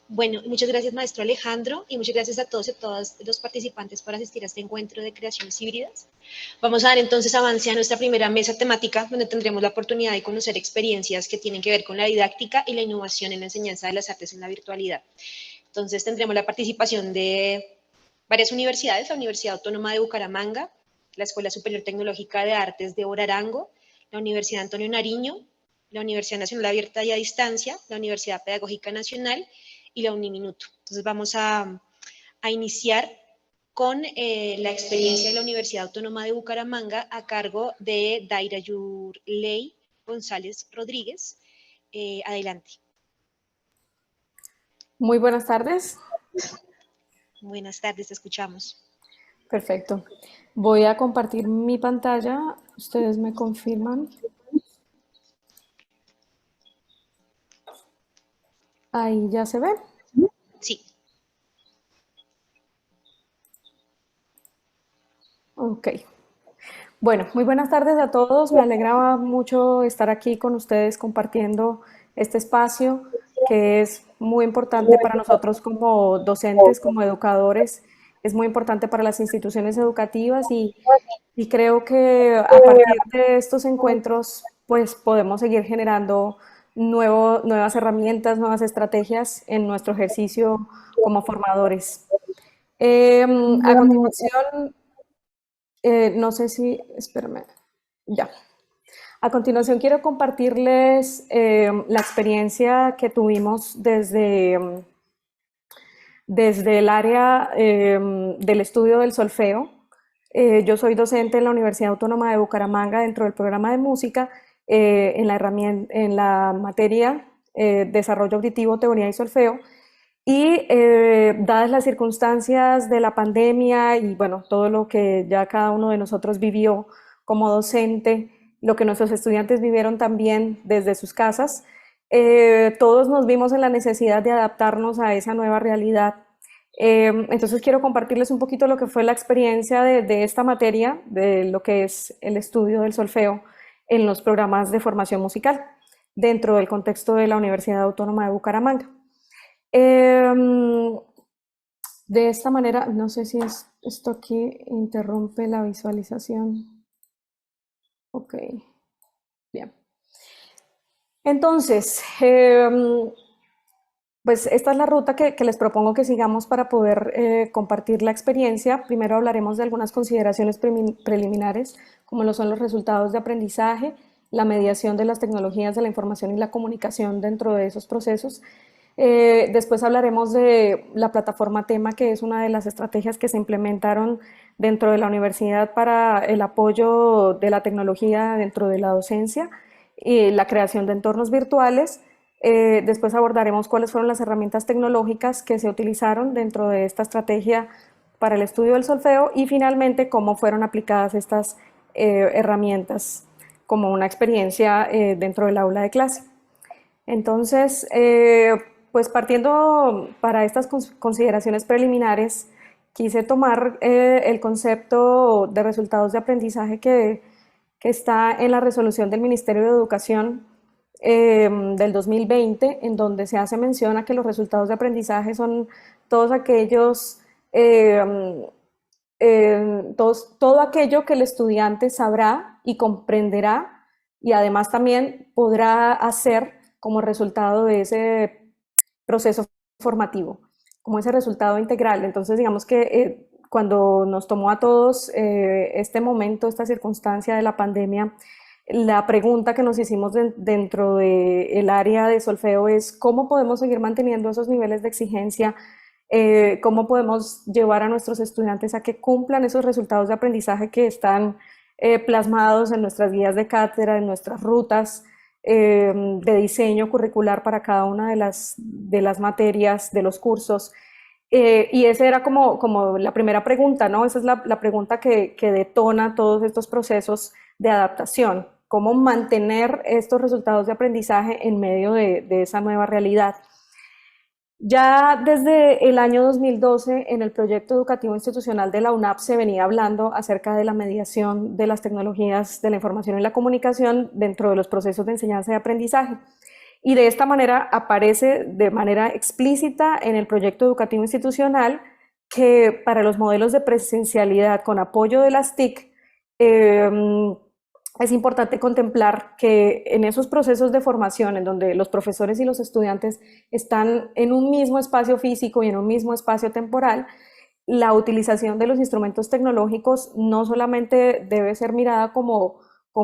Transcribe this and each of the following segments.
Bueno, muchas gracias, maestro Alejandro, y muchas gracias a todos y a todas los participantes por asistir a este encuentro de creaciones híbridas. Vamos a dar entonces avance a nuestra primera mesa temática, donde tendremos la oportunidad de conocer experiencias que tienen que ver con la didáctica y la innovación en la enseñanza de las artes en la virtualidad. Entonces tendremos la participación de varias universidades, la Universidad Autónoma de Bucaramanga, la Escuela Superior Tecnológica de Artes de Orarango, la Universidad Antonio Nariño, la Universidad Nacional Abierta y a Distancia, la Universidad Pedagógica Nacional y la Uniminuto. Entonces vamos a iniciar con la experiencia de la Universidad Autónoma de Bucaramanga a cargo de Daira Yurley González Rodríguez. Adelante. Muy buenas tardes. Buenas tardes, te escuchamos. Perfecto. Voy a compartir mi pantalla. Ustedes me confirman. Ahí ya se ve. Sí. Ok. Bueno, muy buenas tardes a todos. Me alegra mucho estar aquí con ustedes compartiendo este espacio que es muy importante para nosotros como docentes, como educadores. Es muy importante para las instituciones educativas y creo que a partir de estos encuentros pues podemos seguir generando nuevas herramientas, nuevas estrategias en nuestro ejercicio como formadores. A continuación, no sé si, espérame, ya. A continuación quiero compartirles la experiencia que tuvimos desde el área del estudio del solfeo. Yo soy docente en la Universidad Autónoma de Bucaramanga dentro del programa de música en la materia Desarrollo Auditivo, Teoría y Solfeo. Y dadas las circunstancias de la pandemia y bueno, todo lo que ya cada uno de nosotros vivió como docente, lo que nuestros estudiantes vivieron también desde sus casas, todos nos vimos en la necesidad de adaptarnos a esa nueva realidad. Entonces quiero compartirles un poquito lo que fue la experiencia de esta materia, de lo que es el estudio del solfeo en los programas de formación musical dentro del contexto de la Universidad Autónoma de Bucaramanga. De esta manera, no sé si esto aquí interrumpe la visualización. Ok, bien. Entonces, pues esta es la ruta que les propongo que sigamos para poder compartir la experiencia. Primero hablaremos de algunas consideraciones preliminares, como lo son los resultados de aprendizaje, la mediación de las tecnologías de la información y la comunicación dentro de esos procesos. Después hablaremos de la plataforma Tema, que es una de las estrategias que se implementaron dentro de la universidad para el apoyo de la tecnología dentro de la docencia y la creación de entornos virtuales. Después abordaremos cuáles fueron las herramientas tecnológicas que se utilizaron dentro de esta estrategia para el estudio del solfeo y finalmente cómo fueron aplicadas estas herramientas como una experiencia dentro del aula de clase. Entonces, pues partiendo para estas consideraciones preliminares, quise tomar el concepto de resultados de aprendizaje que está en la resolución del Ministerio de Educación del 2020, en donde se hace mención a que los resultados de aprendizaje son todos aquellos, todo aquello que el estudiante sabrá y comprenderá y además también podrá hacer como resultado de ese proceso formativo, como ese resultado integral. Entonces, digamos que cuando nos tomó a todos este momento, esta circunstancia de la pandemia, la pregunta que nos hicimos dentro del área de solfeo es cómo podemos seguir manteniendo esos niveles de exigencia, cómo podemos llevar a nuestros estudiantes a que cumplan esos resultados de aprendizaje que están plasmados en nuestras guías de cátedra, en nuestras rutas de diseño curricular para cada una de las materias, de los cursos. Y esa era como la primera pregunta, ¿no? Esa es la pregunta que detona todos estos procesos de adaptación. ¿Cómo mantener estos resultados de aprendizaje en medio de esa nueva realidad? Ya desde el año 2012, en el proyecto educativo institucional de la UNAP se venía hablando acerca de la mediación de las tecnologías de la información y la comunicación dentro de los procesos de enseñanza y aprendizaje. y de esta manera aparece de manera explícita en el proyecto educativo institucional que para los modelos de presencialidad con apoyo de las TIC, es importante contemplar que en esos procesos de formación en donde los profesores y los estudiantes están en un mismo espacio físico y en un mismo espacio temporal, la utilización de los instrumentos tecnológicos no solamente debe ser mirada como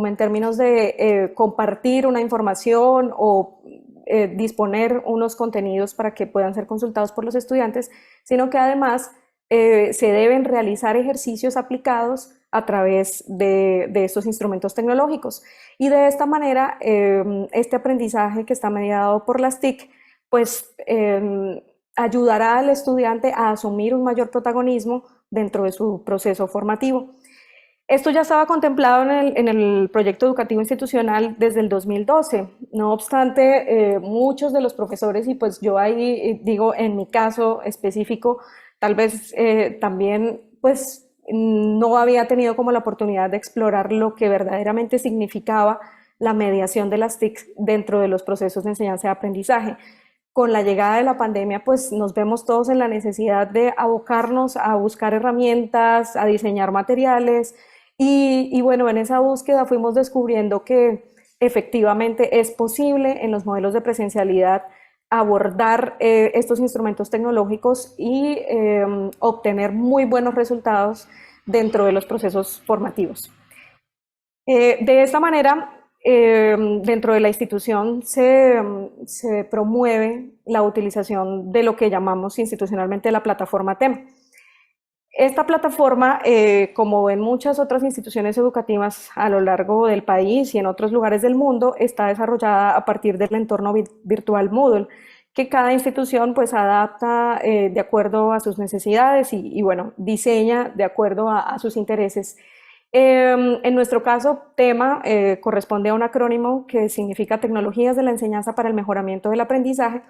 en términos de compartir una información o disponer unos contenidos para que puedan ser consultados por los estudiantes, sino que además se deben realizar ejercicios aplicados a través de estos instrumentos tecnológicos. Y de esta manera, este aprendizaje que está mediado por las TIC, pues ayudará al estudiante a asumir un mayor protagonismo dentro de su proceso formativo. Esto ya estaba contemplado en el proyecto educativo institucional desde el 2012. No obstante, muchos de los profesores, y pues yo ahí digo en mi caso específico, tal vez también pues no había tenido como la oportunidad de explorar lo que verdaderamente significaba la mediación de las TIC dentro de los procesos de enseñanza y aprendizaje. Con la llegada de la pandemia, pues nos vemos todos en la necesidad de abocarnos a buscar herramientas, a diseñar materiales y bueno, en esa búsqueda fuimos descubriendo que efectivamente es posible en los modelos de presencialidad abordar estos instrumentos tecnológicos y obtener muy buenos resultados dentro de los procesos formativos. De esta manera, dentro de la institución se promueve la utilización de lo que llamamos institucionalmente la plataforma TEM. Esta plataforma, como en muchas otras instituciones educativas a lo largo del país y en otros lugares del mundo, está desarrollada a partir del entorno virtual Moodle, que cada institución pues adapta de acuerdo a sus necesidades y bueno, diseña de acuerdo a sus intereses. En nuestro caso, TEMA corresponde a un acrónimo que significa Tecnologías de la Enseñanza para el Mejoramiento del Aprendizaje,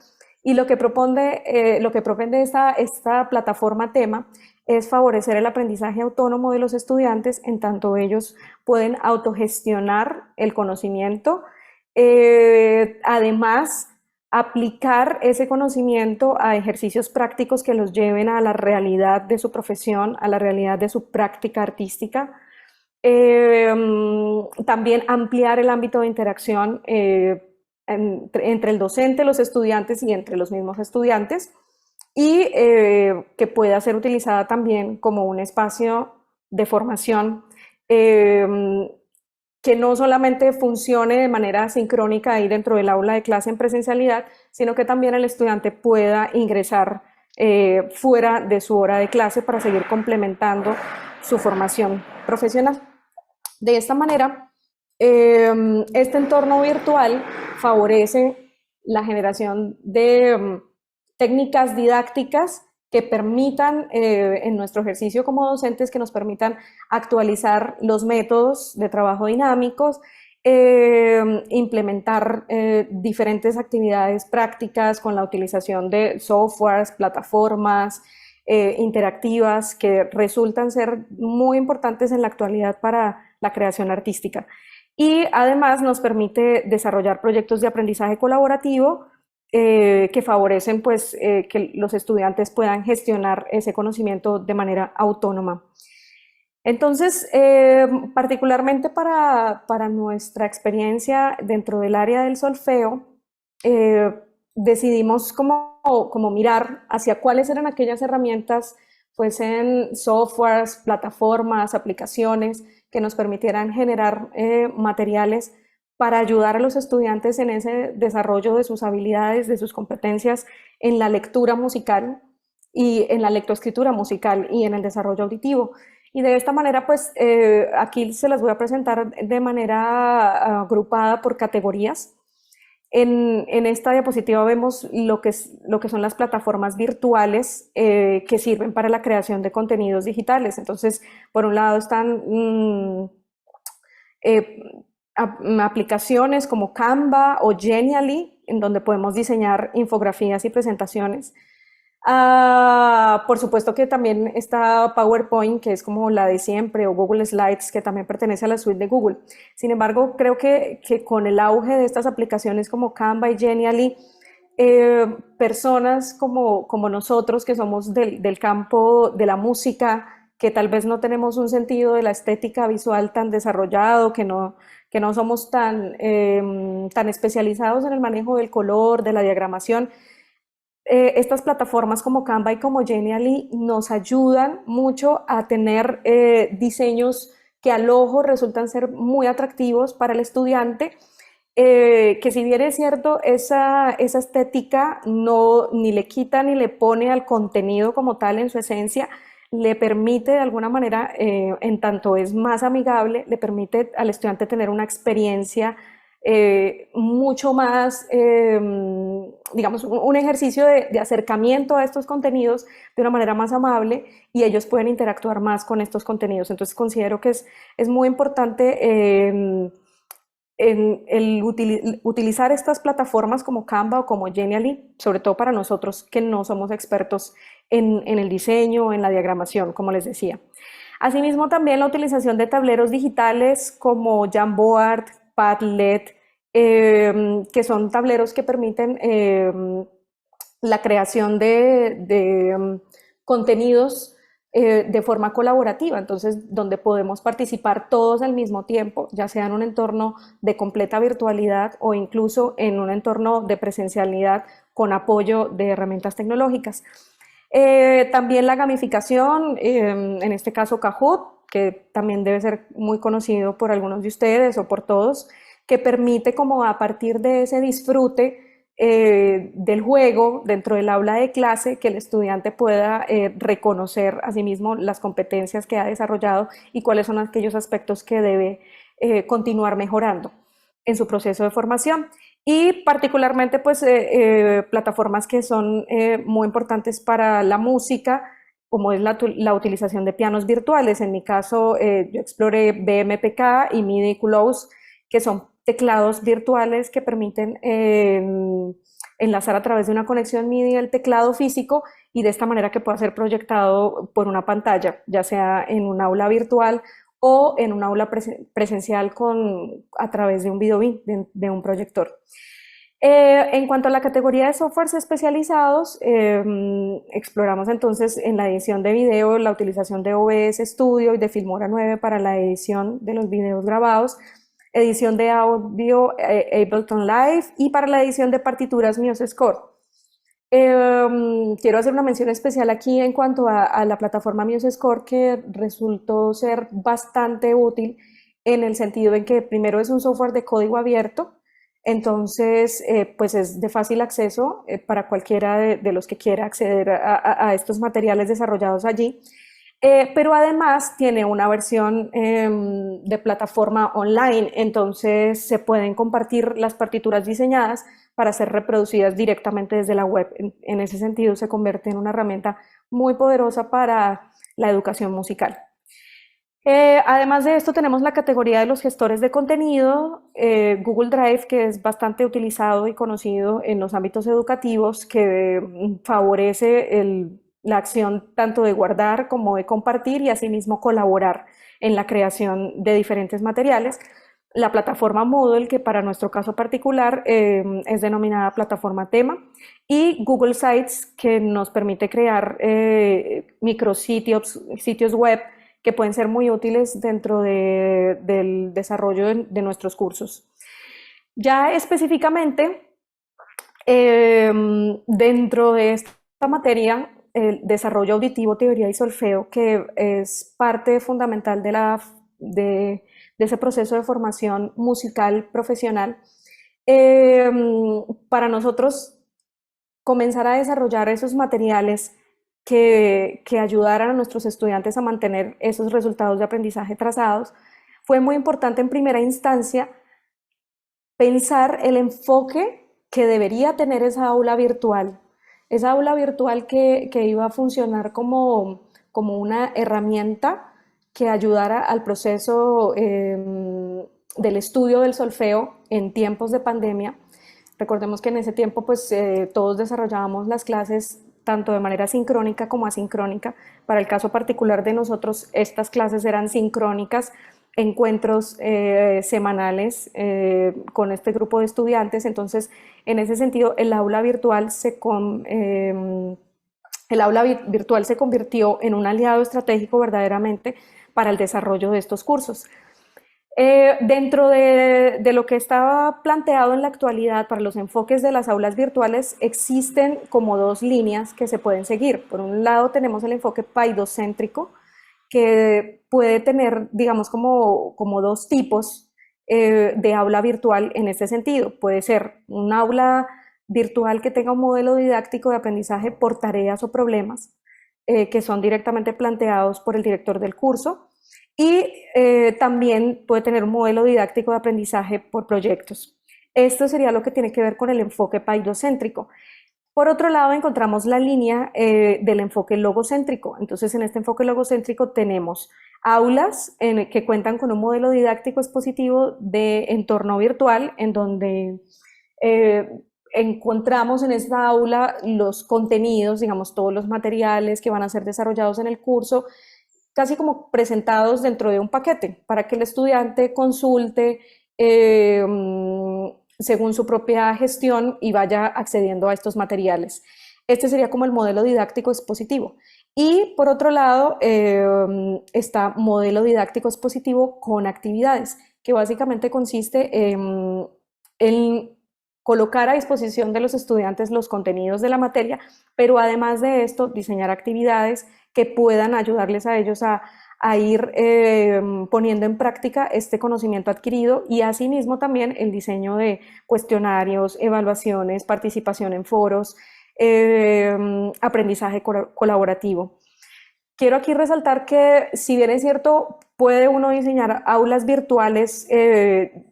y lo que propone esta plataforma TEMA es favorecer el aprendizaje autónomo de los estudiantes, en tanto ellos pueden autogestionar el conocimiento, además aplicar ese conocimiento a ejercicios prácticos que los lleven a la realidad de su profesión, a la realidad de su práctica artística. También ampliar el ámbito de interacción entre el docente, los estudiantes y entre los mismos estudiantes, y que pueda ser utilizada también como un espacio de formación que no solamente funcione de manera sincrónica ahí dentro del aula de clase en presencialidad, sino que también el estudiante pueda ingresar fuera de su hora de clase para seguir complementando su formación profesional. De esta manera, este entorno virtual favorece la generación de técnicas didácticas que permitan, en nuestro ejercicio como docentes, que nos permitan actualizar los métodos de trabajo dinámicos, implementar diferentes actividades prácticas con la utilización de softwares, plataformas interactivas que resultan ser muy importantes en la actualidad para la creación artística. Y además nos permite desarrollar proyectos de aprendizaje colaborativo que favorecen pues, que los estudiantes puedan gestionar ese conocimiento de manera autónoma. Entonces, particularmente para nuestra experiencia dentro del área del solfeo, decidimos como mirar hacia cuáles eran aquellas herramientas, fuesen softwares, plataformas, aplicaciones, que nos permitieran generar materiales para ayudar a los estudiantes en ese desarrollo de sus habilidades, de sus competencias en la lectura musical y en la lectoescritura musical y en el desarrollo auditivo. Y de esta manera, pues aquí se las voy a presentar de manera agrupada por categorías. En esta diapositiva vemos lo que son las plataformas virtuales que sirven para la creación de contenidos digitales. Entonces, por un lado están aplicaciones como Canva o Genially, en donde podemos diseñar infografías y presentaciones. Por supuesto que también está PowerPoint, que es como la de siempre, o Google Slides, que también pertenece a la suite de Google. Sin embargo, creo que con el auge de estas aplicaciones como Canva y Genially, personas como nosotros, que somos del campo de la música, que tal vez no tenemos un sentido de la estética visual tan desarrollado, que no somos tan especializados en el manejo del color, de la diagramación, estas plataformas como Canva y como Genially nos ayudan mucho a tener diseños que al ojo resultan ser muy atractivos para el estudiante, que si bien es cierto, esa estética no ni le quita ni le pone al contenido como tal en su esencia, le permite de alguna manera, en tanto es más amigable, le permite al estudiante tener una experiencia mucho más, digamos, un ejercicio de acercamiento a estos contenidos de una manera más amable, y ellos pueden interactuar más con estos contenidos. Entonces considero que es muy importante en el utilizar estas plataformas como Canva o como Genially, sobre todo para nosotros que no somos expertos en el diseño, en la diagramación, como les decía. Asimismo, también la utilización de tableros digitales como Jamboard, Padlet, que son tableros que permiten la creación de contenidos de forma colaborativa, entonces donde podemos participar todos al mismo tiempo, ya sea en un entorno de completa virtualidad o incluso en un entorno de presencialidad con apoyo de herramientas tecnológicas. También la gamificación, en este caso Kahoot, que también debe ser muy conocido por algunos de ustedes o por todos, que permite como a partir de ese disfrute del juego dentro del aula de clase, que el estudiante pueda reconocer a sí mismo las competencias que ha desarrollado y cuáles son aquellos aspectos que debe continuar mejorando en su proceso de formación. Y particularmente pues plataformas que son muy importantes para la música, como es la utilización de pianos virtuales. En mi caso, yo exploré BMPK y MIDI Close, que son teclados virtuales que permiten enlazar a través de una conexión MIDI el teclado físico, y de esta manera que pueda ser proyectado por una pantalla, ya sea en un aula virtual o en un aula presencial a través de un videobeam, de un proyector. En cuanto a la categoría de softwares especializados, exploramos entonces en la edición de video la utilización de OBS Studio y de Filmora 9 para la edición de los videos grabados, edición de audio Ableton Live, y para la edición de partituras MuseScore. Quiero hacer una mención especial aquí en cuanto a la plataforma MuseScore, que resultó ser bastante útil en el sentido en que primero es un software de código abierto, entonces pues es de fácil acceso para cualquiera de los que quiera acceder a estos materiales desarrollados allí. Pero además tiene una versión de plataforma online, entonces se pueden compartir las partituras diseñadas para ser reproducidas directamente desde la web. En ese sentido se convierte en una herramienta muy poderosa para la educación musical. Además de esto, tenemos la categoría de los gestores de contenido, Google Drive, que es bastante utilizado y conocido en los ámbitos educativos, que favorece la acción tanto de guardar como de compartir y asimismo colaborar en la creación de diferentes materiales. La plataforma Moodle, que para nuestro caso particular es denominada plataforma tema, y Google Sites, que nos permite crear sitios web que pueden ser muy útiles dentro del desarrollo de nuestros cursos. Ya específicamente, dentro de esta materia, el desarrollo auditivo, teoría y solfeo, que es parte fundamental de ese proceso de formación musical profesional, para nosotros comenzar a desarrollar esos materiales que ayudaran a nuestros estudiantes a mantener esos resultados de aprendizaje trazados, fue muy importante en primera instancia pensar el enfoque que debería tener esa aula virtual que iba a funcionar como una herramienta que ayudara al proceso del estudio del solfeo en tiempos de pandemia. Recordemos que en ese tiempo pues todos desarrollábamos las clases tanto de manera sincrónica como asincrónica. Para el caso particular de nosotros, estas clases eran sincrónicas, encuentros semanales con este grupo de estudiantes. Entonces, en ese sentido, el aula virtual se convirtió en un aliado estratégico verdaderamente para el desarrollo de estos cursos. Dentro de lo que estaba planteado en la actualidad para los enfoques de las aulas virtuales, existen como dos líneas que se pueden seguir. Por un lado tenemos el enfoque paidocéntrico, que puede tener, digamos, como dos tipos de aula virtual en este sentido. Puede ser un aula virtual que tenga un modelo didáctico de aprendizaje por tareas o problemas, que son directamente planteados por el director del curso, y también puede tener un modelo didáctico de aprendizaje por proyectos. Esto sería lo que tiene que ver con el enfoque paidocéntrico. Por otro lado, encontramos la línea del enfoque logocéntrico. Entonces, en este enfoque logocéntrico tenemos aulas que cuentan con un modelo didáctico expositivo de entorno virtual, en donde encontramos en esta aula los contenidos, digamos, todos los materiales que van a ser desarrollados en el curso, casi como presentados dentro de un paquete para que el estudiante consulte según su propia gestión y vaya accediendo a estos materiales. Este sería como el modelo didáctico expositivo. Y por otro lado está modelo didáctico expositivo con actividades, que básicamente consiste en colocar a disposición de los estudiantes los contenidos de la materia, pero además de esto, diseñar actividades que puedan ayudarles a ellos a ir poniendo en práctica este conocimiento adquirido, y asimismo también el diseño de cuestionarios, evaluaciones, participación en foros, aprendizaje colaborativo. Quiero aquí resaltar que, si bien es cierto, puede uno diseñar aulas virtuales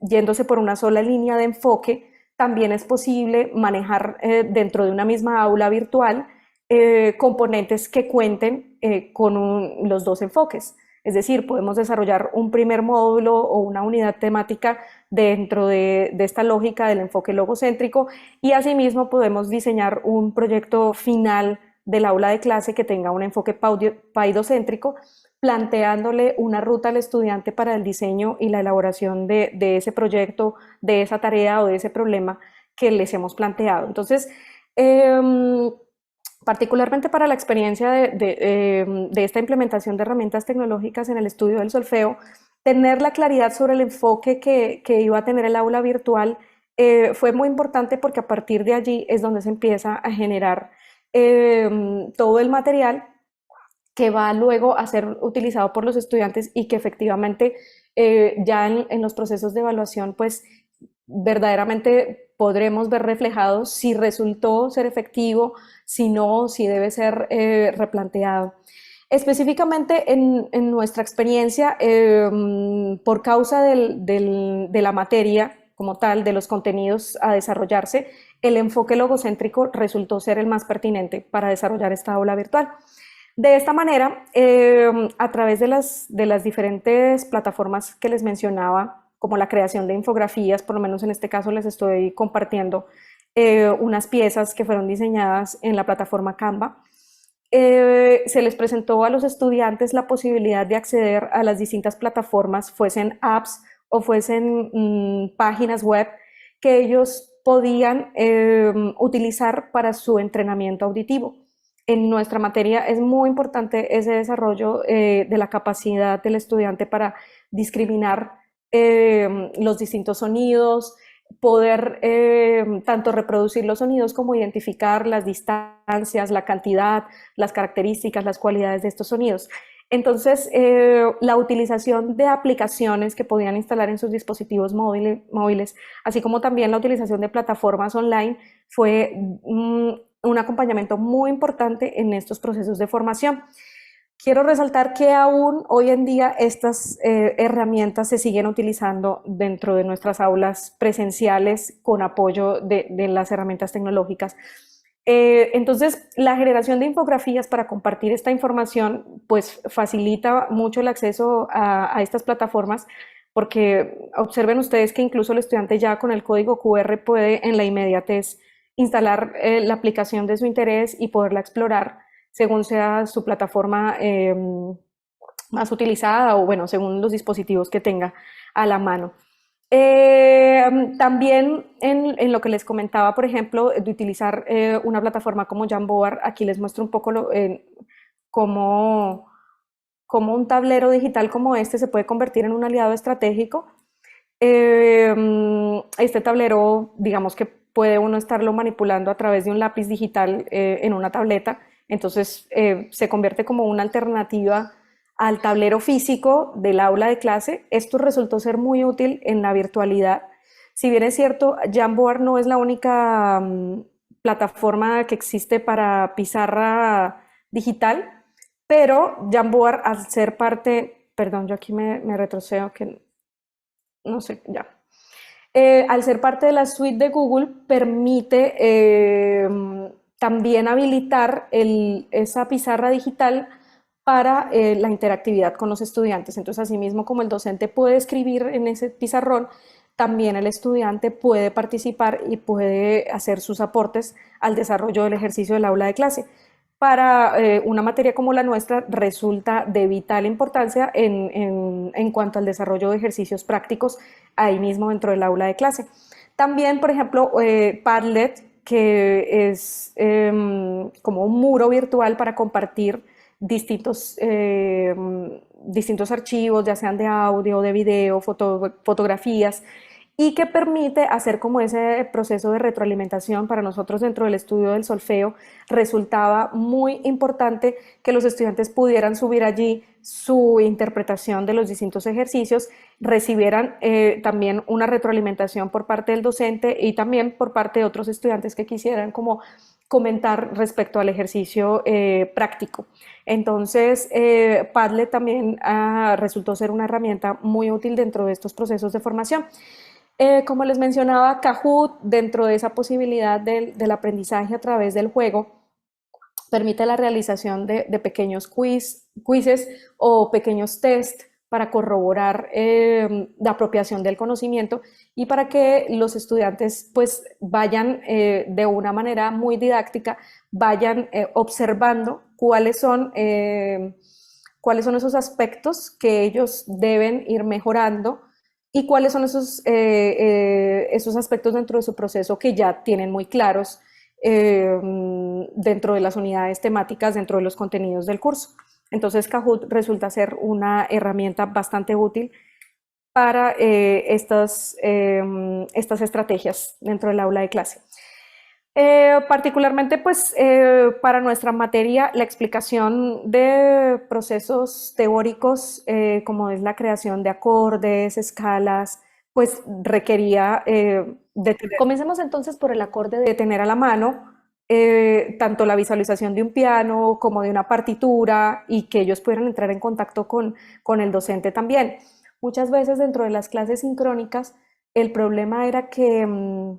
yéndose por una sola línea de enfoque, también es posible manejar dentro de una misma aula virtual componentes que cuenten con los dos enfoques. Es decir, podemos desarrollar un primer módulo o una unidad temática dentro de esta lógica del enfoque logocéntrico, y asimismo podemos diseñar un proyecto final del aula de clase que tenga un enfoque paidocéntrico, planteándole una ruta al estudiante para el diseño y la elaboración de ese proyecto, de esa tarea o de ese problema que les hemos planteado. Entonces, particularmente para la experiencia de esta implementación de herramientas tecnológicas en el estudio del solfeo, tener la claridad sobre el enfoque que iba a tener el aula virtual fue muy importante, porque a partir de allí es donde se empieza a generar todo el material que va luego a ser utilizado por los estudiantes, y que efectivamente ya en los procesos de evaluación pues verdaderamente podremos ver reflejados si resultó ser efectivo, si no, si debe ser replanteado. Específicamente en nuestra experiencia, por causa de la materia como tal, de los contenidos a desarrollarse, el enfoque logocéntrico resultó ser el más pertinente para desarrollar esta aula virtual. De esta manera, a través de las diferentes plataformas que les mencionaba, como la creación de infografías, por lo menos en este caso les estoy compartiendo unas piezas que fueron diseñadas en la plataforma Canva, se les presentó a los estudiantes la posibilidad de acceder a las distintas plataformas, fuesen apps o fuesen páginas web, que ellos podían utilizar para su entrenamiento auditivo. En nuestra materia es muy importante ese desarrollo de la capacidad del estudiante para discriminar los distintos sonidos, poder tanto reproducir los sonidos como identificar las distancias, la cantidad, las características, las cualidades de estos sonidos. Entonces, la utilización de aplicaciones que podían instalar en sus dispositivos móviles, así como también la utilización de plataformas online, fue un acompañamiento muy importante en estos procesos de formación. Quiero resaltar que aún hoy en día estas herramientas se siguen utilizando dentro de nuestras aulas presenciales con apoyo de las herramientas tecnológicas. Entonces, la generación de infografías para compartir esta información pues facilita mucho el acceso a estas plataformas, porque observen ustedes que incluso el estudiante ya con el código QR puede en la inmediatez instalar la aplicación de su interés y poderla explorar según sea su plataforma más utilizada o bueno, según los dispositivos que tenga a la mano. También en lo que les comentaba, por ejemplo, de utilizar una plataforma como Jamboard, aquí les muestro un poco cómo, cómo un tablero digital como este se puede convertir en un aliado estratégico. Este tablero, digamos que puede uno estarlo manipulando a través de un lápiz digital en una tableta, entonces se convierte como una alternativa al tablero físico del aula de clase. Esto resultó ser muy útil en la virtualidad. Si bien es cierto, Jamboard no es la única plataforma que existe para pizarra digital, pero Jamboard al ser parte, perdón, yo aquí me retrocedo, que no sé, ya. Al ser parte de la suite de Google, permite también habilitar esa pizarra digital para la interactividad con los estudiantes. Entonces, asimismo como el docente puede escribir en ese pizarrón, también el estudiante puede participar y puede hacer sus aportes al desarrollo del ejercicio del aula de clase. Para una materia como la nuestra resulta de vital importancia en cuanto al desarrollo de ejercicios prácticos ahí mismo dentro del aula de clase. También, por ejemplo, Padlet, que es como un muro virtual para compartir distintos archivos, ya sean de audio, de video, fotografías, y que permite hacer como ese proceso de retroalimentación para nosotros dentro del estudio del solfeo. Resultaba muy importante que los estudiantes pudieran subir allí su interpretación de los distintos ejercicios, recibieran también una retroalimentación por parte del docente y también por parte de otros estudiantes que quisieran como comentar respecto al ejercicio práctico. Entonces, Padlet también resultó ser una herramienta muy útil dentro de estos procesos de formación. Como les mencionaba, Kahoot, dentro de esa posibilidad del aprendizaje a través del juego, permite la realización de pequeños quizzes o pequeños test para corroborar la apropiación del conocimiento y para que los estudiantes pues vayan de una manera muy didáctica, vayan observando cuáles son esos aspectos que ellos deben ir mejorando y cuáles son esos aspectos dentro de su proceso que ya tienen muy claros dentro de las unidades temáticas, dentro de los contenidos del curso. Entonces Kahoot resulta ser una herramienta bastante útil para estas estrategias dentro del aula de clase. Particularmente pues para nuestra materia la explicación de procesos teóricos como es la creación de acordes, escalas, pues requería comencemos entonces por el acorde de tener a la mano tanto la visualización de un piano como de una partitura y que ellos pudieran entrar en contacto con el docente también. Muchas veces dentro de las clases sincrónicas el problema era que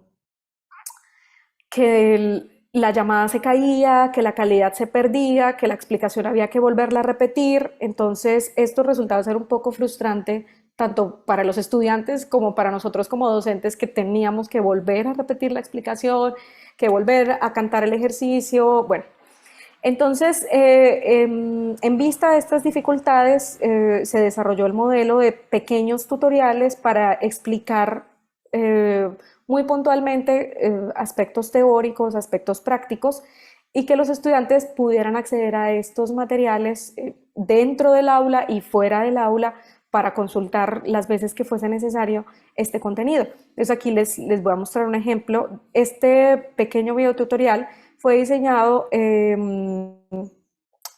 la llamada se caía, que la calidad se perdía, que la explicación había que volverla a repetir. Entonces, esto resultaba ser un poco frustrante tanto para los estudiantes como para nosotros como docentes que teníamos que volver a repetir la explicación, que volver a cantar el ejercicio. Bueno, entonces, en vista de estas dificultades, se desarrolló el modelo de pequeños tutoriales para explicar muy puntualmente aspectos teóricos, aspectos prácticos, y que los estudiantes pudieran acceder a estos materiales dentro del aula y fuera del aula para consultar las veces que fuese necesario este contenido. Entonces aquí les voy a mostrar un ejemplo. Este pequeño video tutorial fue diseñado,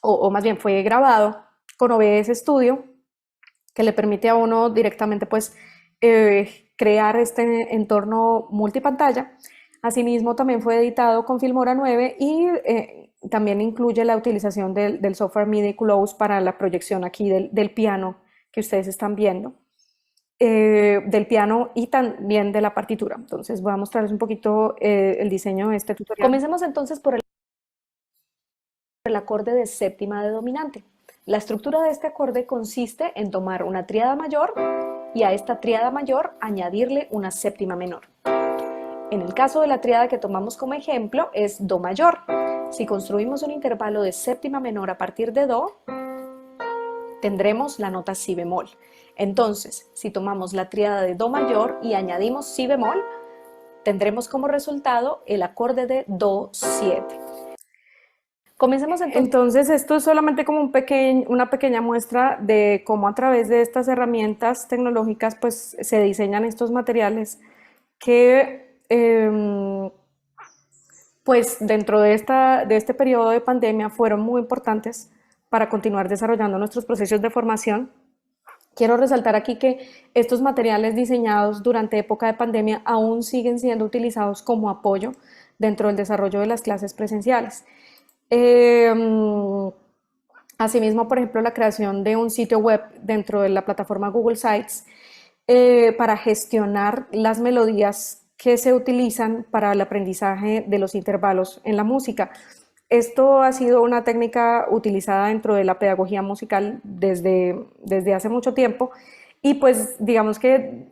o más bien fue grabado con OBS Studio, que le permite a uno directamente pues crear este entorno multipantalla. Asimismo también fue editado con Filmora 9 y también incluye la utilización del software MIDI Close para la proyección aquí del piano que ustedes están viendo. Del piano y también de la partitura. Entonces voy a mostrarles un poquito el diseño de este tutorial. Comencemos entonces por el acorde de séptima de dominante. La estructura de este acorde consiste en tomar una tríada mayor y a esta tríada mayor añadirle una séptima menor. En el caso de la tríada que tomamos como ejemplo es Do mayor. Si construimos un intervalo de séptima menor a partir de Do, tendremos la nota Si bemol. Entonces, si tomamos la tríada de Do mayor y añadimos Si bemol, tendremos como resultado el acorde de Do 7. Comencemos entonces, esto es solamente como una pequeña muestra de cómo a través de estas herramientas tecnológicas pues se diseñan estos materiales que pues dentro de este periodo de pandemia fueron muy importantes para continuar desarrollando nuestros procesos de formación. Quiero resaltar aquí que estos materiales diseñados durante época de pandemia aún siguen siendo utilizados como apoyo dentro del desarrollo de las clases presenciales. Asimismo, por ejemplo, la creación de un sitio web dentro de la plataforma Google Sites para gestionar las melodías que se utilizan para el aprendizaje de los intervalos en la música. Esto ha sido una técnica utilizada dentro de la pedagogía musical desde hace mucho tiempo y pues digamos que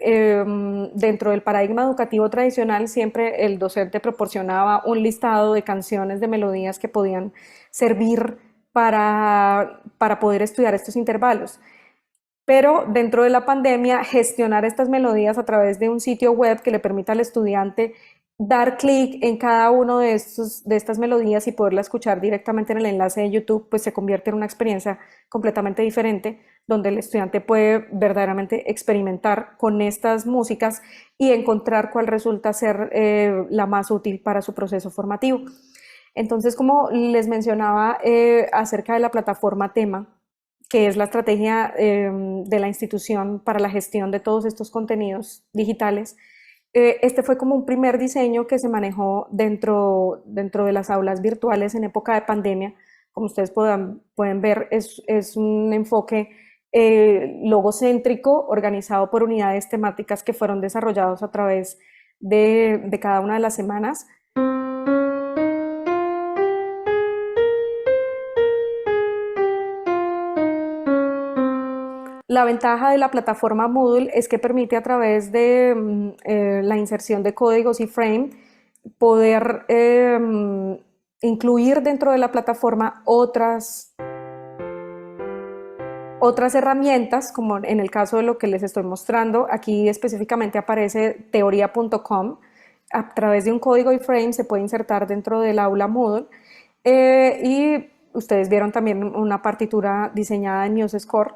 dentro del paradigma educativo tradicional siempre el docente proporcionaba un listado de canciones, de melodías que podían servir para poder estudiar estos intervalos. Pero dentro de la pandemia, gestionar estas melodías a través de un sitio web que le permita al estudiante dar clic en cada uno de estas melodías y poderla escuchar directamente en el enlace de YouTube, pues se convierte en una experiencia completamente diferente, donde el estudiante puede verdaderamente experimentar con estas músicas y encontrar cuál resulta ser la más útil para su proceso formativo. Entonces, como les mencionaba acerca de la plataforma Tema, que es la estrategia de la institución para la gestión de todos estos contenidos digitales, este fue como un primer diseño que se manejó dentro de las aulas virtuales en época de pandemia. Como ustedes pueden ver, es un enfoque logocéntrico organizado por unidades temáticas que fueron desarrollados a través de cada una de las semanas. La ventaja de la plataforma Moodle es que permite a través de la inserción de códigos y frame poder incluir dentro de la plataforma otras herramientas, como en el caso de lo que les estoy mostrando. Aquí específicamente aparece teoría.com. A través de un código y frame se puede insertar dentro del aula Moodle. Y ustedes vieron también una partitura diseñada en MuseScore,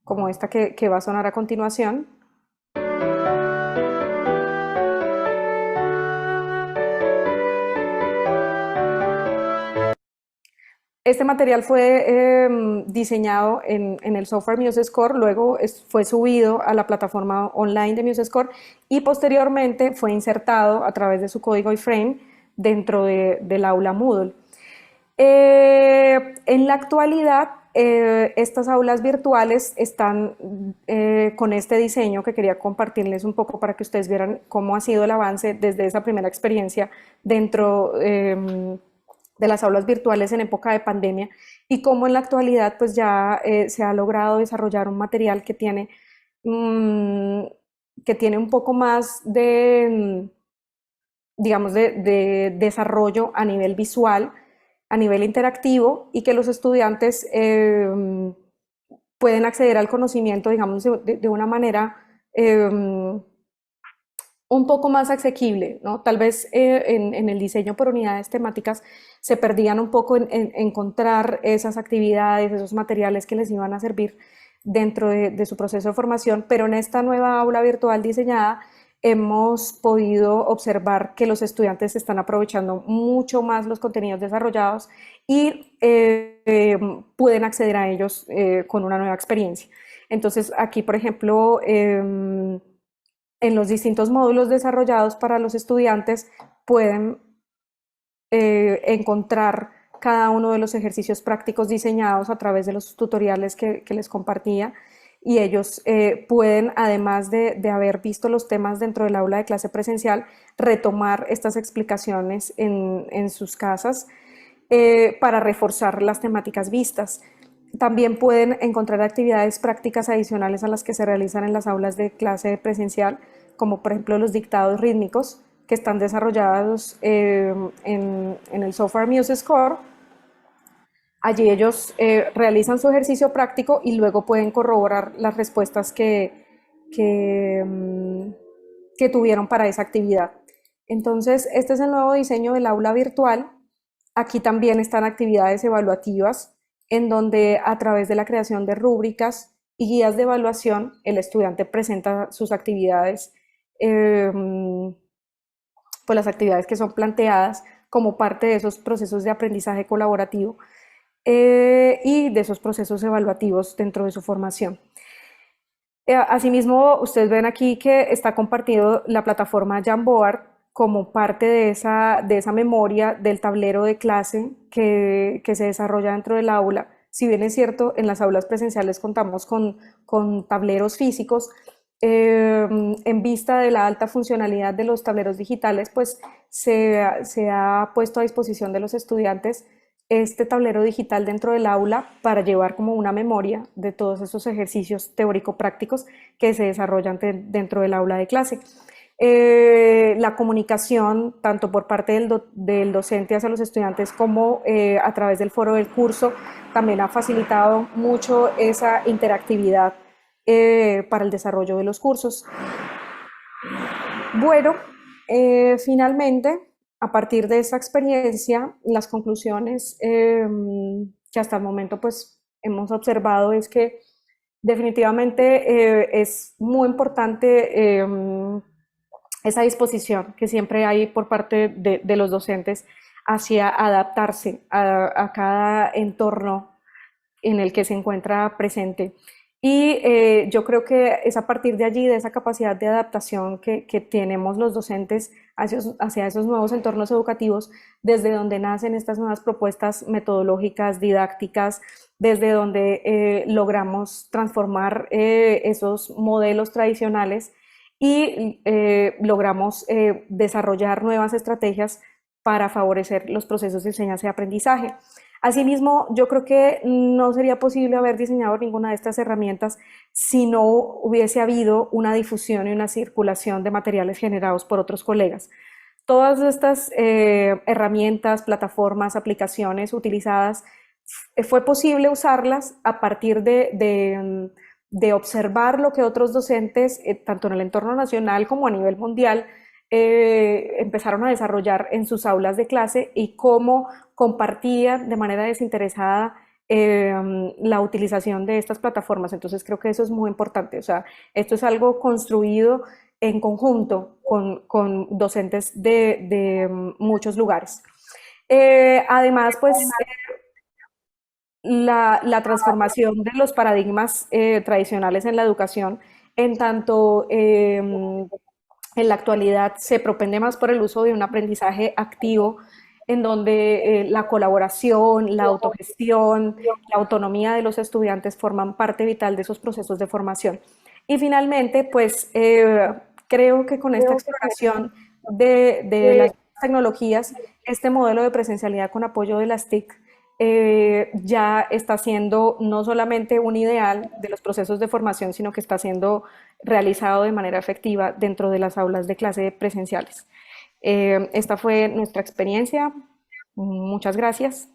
como esta que va a sonar a continuación. Este material fue diseñado en el software MuseScore, luego fue subido a la plataforma online de MuseScore y posteriormente fue insertado a través de su código iframe dentro del aula Moodle. En la actualidad, estas aulas virtuales están con este diseño que quería compartirles un poco para que ustedes vieran cómo ha sido el avance desde esa primera experiencia dentro de las aulas virtuales en época de pandemia y cómo en la actualidad pues ya se ha logrado desarrollar un material que tiene un poco más de, digamos, de desarrollo a nivel visual, a nivel interactivo y que los estudiantes pueden acceder al conocimiento, digamos, de una manera un poco más asequible, ¿no? Tal vez en el diseño por unidades temáticas se perdían un poco en encontrar esas actividades, esos materiales que les iban a servir dentro de su proceso de formación, pero en esta nueva aula virtual diseñada hemos podido observar que los estudiantes están aprovechando mucho más los contenidos desarrollados y pueden acceder a ellos con una nueva experiencia. Entonces aquí, por ejemplo, en los distintos módulos desarrollados para los estudiantes pueden encontrar cada uno de los ejercicios prácticos diseñados a través de los tutoriales que les compartía y ellos pueden, además de haber visto los temas dentro del aula de clase presencial, retomar estas explicaciones en sus casas para reforzar las temáticas vistas. También pueden encontrar actividades prácticas adicionales a las que se realizan en las aulas de clase presencial, como por ejemplo los dictados rítmicos, que están desarrollados en el Software Muse Score. Allí ellos realizan su ejercicio práctico y luego pueden corroborar las respuestas que, que tuvieron para esa actividad. Entonces, este es el nuevo diseño del aula virtual. Aquí también están actividades evaluativas, en donde a través de la creación de rúbricas y guías de evaluación, el estudiante presenta sus actividades, pues las actividades que son planteadas como parte de esos procesos de aprendizaje colaborativo y de esos procesos evaluativos dentro de su formación. Asimismo, ustedes ven aquí que está compartido la plataforma Jamboard como parte de esa memoria del tablero de clase que se desarrolla dentro del aula. Si bien es cierto, en las aulas presenciales contamos con tableros físicos, en vista de la alta funcionalidad de los tableros digitales, pues se ha puesto a disposición de los estudiantes este tablero digital dentro del aula para llevar como una memoria de todos esos ejercicios teórico-prácticos que se desarrollan dentro del aula de clase. La comunicación, tanto por parte del docente hacia los estudiantes como a través del foro del curso, también ha facilitado mucho esa interactividad para el desarrollo de los cursos. Bueno, finalmente, a partir de esa experiencia, las conclusiones que hasta el momento pues hemos observado es que definitivamente es muy importante esa disposición que siempre hay por parte de los docentes hacia adaptarse a cada entorno en el que se encuentra presente. Y yo creo que es a partir de allí, de esa capacidad de adaptación que tenemos los docentes hacia esos nuevos entornos educativos, desde donde nacen estas nuevas propuestas metodológicas, didácticas, desde donde logramos transformar esos modelos tradicionales y logramos desarrollar nuevas estrategias para favorecer los procesos de enseñanza y aprendizaje. Asimismo, yo creo que no sería posible haber diseñado ninguna de estas herramientas si no hubiese habido una difusión y una circulación de materiales generados por otros colegas. Todas estas herramientas, plataformas, aplicaciones utilizadas, fue posible usarlas a partir de observar lo que otros docentes, tanto en el entorno nacional como a nivel mundial, empezaron a desarrollar en sus aulas de clase y cómo compartían de manera desinteresada la utilización de estas plataformas. Entonces creo que eso es muy importante. O sea, esto es algo construido en conjunto con docentes de muchos lugares. Además, pues la transformación de los paradigmas tradicionales en la educación, en tanto en la actualidad se propende más por el uso de un aprendizaje activo en donde la colaboración, la autogestión, la autonomía de los estudiantes forman parte vital de esos procesos de formación. Y finalmente, pues creo que con esta exploración de las tecnologías, este modelo de presencialidad con apoyo de las TIC ya está siendo no solamente un ideal de los procesos de formación, sino que está siendo realizado de manera efectiva dentro de las aulas de clase presenciales. Esta fue nuestra experiencia. Muchas gracias.